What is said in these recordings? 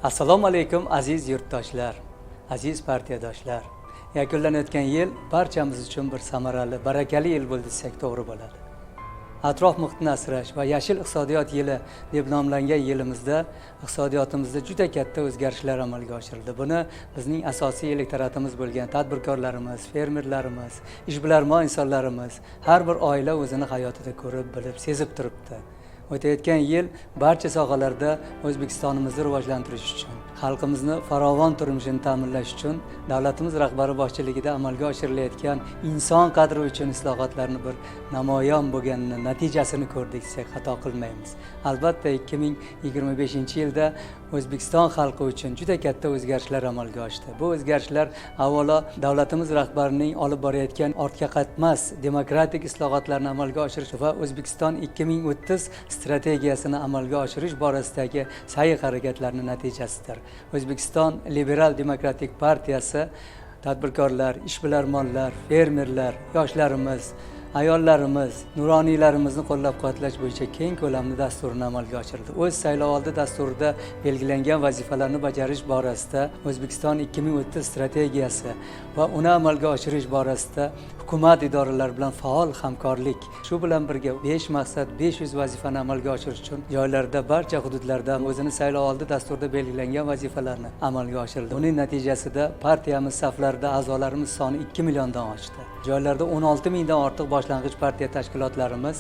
Assalomu alaykum aziz yurtdoshlar, aziz partiyadoshlar. Yakunlanayotgan yil barchamiz uchun bir samarali, barakali yil bo'ldi desak to'g'ri bo'ladi. Atrof muhitni asrash va yashil iqtisodiyot yili deb nomlangan yilimizda iqtisodiyotimizda juda katta o'zgarishlar amalga oshirildi. Buni bizning asosiy elektoratimiz bo'lgan tadbirkorlarimiz, fermerlarimiz, ishbilarmon insonlarimiz har bir oila o'zini hayotida ko'rib, bilib, sezib turibdi. O'tayotgan yil barcha sohalarda O'zbekistonimizni rivojlantirish uchun, xalqimizni farovon turmushini ta'minlash uchun davlatimiz rahbari boshchiligida amalga oshirilayotgan inson qadri uchun islohotlarni bir namoyon bo'lganini, natijasini ko'rdik desak xato qilmaymiz. Albatta 2025-yilda O'zbekiston xalqi uchun juda katta o'zgarishlar amalga oshdi. Bu o'zgarishlar avvalo davlatimiz rahbarining olib borayotgan ortga qaytmas demokratik islohotlarni amalga oshirish va O'zbekiston 2030 strategiyasini amalga oshirish borasidagi sa'y-harakatlarning natijasidir. O'zbekiston Liberal Demokratik partiyasi tadbirkorlar, ishbilarmonlar, fermerlar, yoshlarimiz, ayollarimiz, nuroniylarimizni qo'llab-quvvatlash bo'yicha keng ko'lamli dasturini amalga oshirdi. O'z saylovoldi dasturida belgilangan vazifalarni bajarish borasida O'zbekiston 2030 strategiyasi va uni amalga oshirish borasida hukumat idoralari bilan faol hamkorlik, shu bilan birga 5 maqsad, 500 vazifani amalga oshirish uchun joylarda, barcha hududlarda o'zini saylovoldi dasturida belgilangan vazifalarni amalga oshirdi. Uning natijasida partiyamiz saflarida a'zolarimiz soni 2 milliondan oshdi. Joylarda 16 mingdan ortiq boshlang'ich partiya tashkilotlarimiz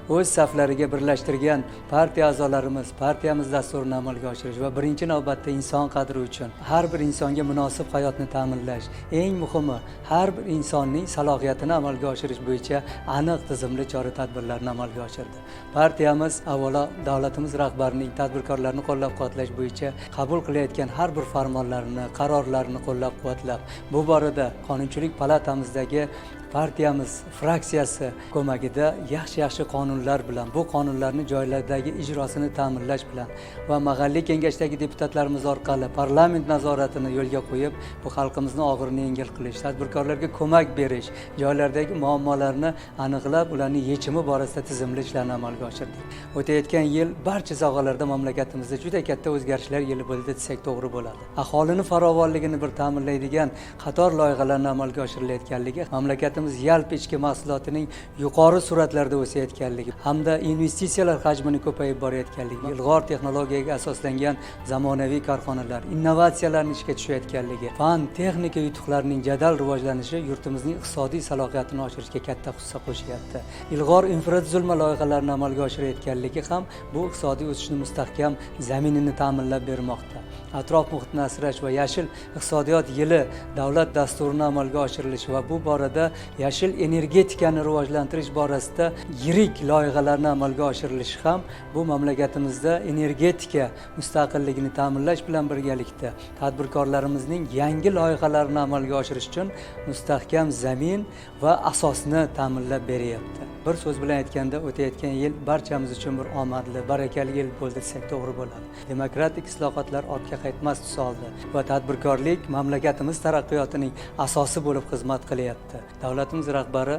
o'z saflariga birlashtirgan partiya a'zolarimiz partiyamiz dasturini amalga oshirish va birinchi navbatda inson qadri uchun har bir insonga munosib hayotni ta'minlash, eng muhimi har bir insonning salohiyatini amalga oshirish bo'yicha aniq tizimli chora-tadbirlarni amalga oshirdi. Partiyamiz avvalo davlatimiz rahbarining tadbirkorlarni qo'llab-quvvatlash bo'yicha qabul qilayotgan har bir farmonlarini, qarorlarini qo'llab-quvvatlab, bu borada Qonunchilik palatamizdagi partiyamiz fraksiyasi ko'magida yaxshi qonunlar bilan, bu qonunlarni joylardagi ijrosini ta'minlash bilan va mahalliy kengashdagi deputatlarimiz orqali parlament nazoratini yo'lga qo'yib, bu xalqimizni og'irini yengil qilish, tadbirkorlarga ko'mak berish, joylardagi muammolarni aniqlab, ularning yechimi borasida tizimli ishlarni amalga oshirdik. O'tayotgan yil barcha sohalarda mamlakatimizda juda katta o'zgarishlar yili bo'ldi desak to'g'ri bo'ladi. Aholini farovonligini bir ta'minlaydigan qator loyihalarni amalga oshirilayotganligi, mamlakat yalpi ichki mahsulotining yuqori sur'atlarda o'sayotganligi hamda investitsiyalar hajmining ko'payib borayotganligi, ilg'or texnologiyaga asoslangan zamonaviy korxonalar, innovatsiyalarning ishga tushayotganligi, fan, texnika yutuqlarining jadal rivojlanishi yurtimizning iqtisodiy salohiyatini oshirishga katta hissa qo'shyapti. Ilg'or infratuzilma loyihalarini amalga oshirayotganligi ham bu iqtisodiy o'sishni mustahkam zaminini ta'minlab bermoqda. Atrof muhitni asrash va yashil iqtisodiyot yili davlat dasturini amalga oshirilishi va bu borada yashil energetikani rivojlantirish borasida yirik loyihalarni amalga oshirilishi ham bu mamlakatimizda energetika mustaqilligini ta'minlash bilan birgalikda tadbirkorlarimizning yangi loyihalarini amalga oshirish uchun mustahkam zamin va asosni ta'minlab beryapti. Bir so'z bilan aytganda, o'tayotgan yil barchamiz uchun bir omadli, barakali yil bo'ldi desak to'g'ri bo'ladi. Demokratik islohotlar ortga qaytmas tus oldi va tadbirkorlik mamlakatimiz taraqqiyotining asosi bo'lib xizmat qilyapti. Davlatimiz rahbari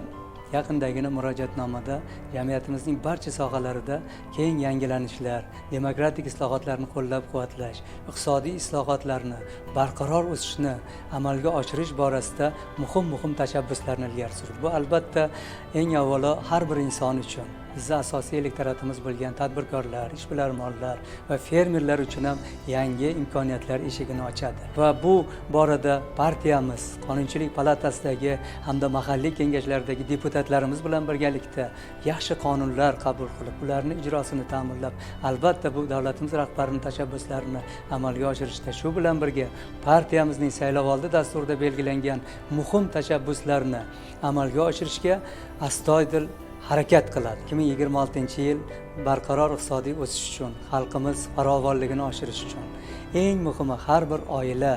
yaqindagina murojaatnomada jamiyatimizning barcha sohalarida keng yangilanishlar, demokratik islohotlarni qo'llab-quvvatlash, iqtisodiy islohotlarni barqaror o'sishni amalga oshirish borasida muhim tashabbuslarni ilgari surdi. Bu albatta eng avvalo har bir inson uchun, bizni asosiy elektoratimiz bo'lgan tadbirkorlar, ishbilarmonlar va fermerlar uchun ham yangi imkoniyatlar eshigini ochadi. Va bu borada partiyamiz Qonunchilik palatasidagi hamda mahalliy kengashlardagi deputatlarimiz bilan birgalikda yaxshi qonunlar qabul qilib, ularning ijrosini ta'minlab, albatta bu davlatimiz rahbarining tashabbuslarini amalga oshirishda, shu bilan birga partiyamizning saylovoldi dasturida belgilangan muhim tashabbuslarni amalga oshirishga astoydil harakat qiladi. 2026-yil barqaror iqtisodiy o'sish uchun, xalqimiz farovonligini oshirish uchun, eng muhimi har bir oila,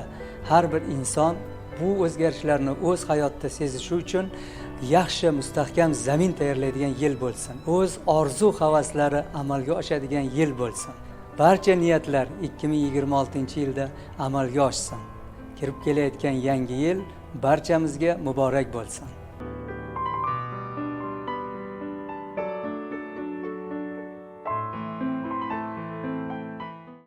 har bir inson bu o'zgarishlarni o'z hayotida sezishi uchun yaxshi, mustahkam zamin tayyorlaydigan yil bo'lsin. O'z orzu-havaslari amalga oshadigan yil bo'lsin. Barcha niyatlar 2026-yilda amalga oshsin. Kirib kelayotgan yangi yil barchamizga muborak bo'lsin.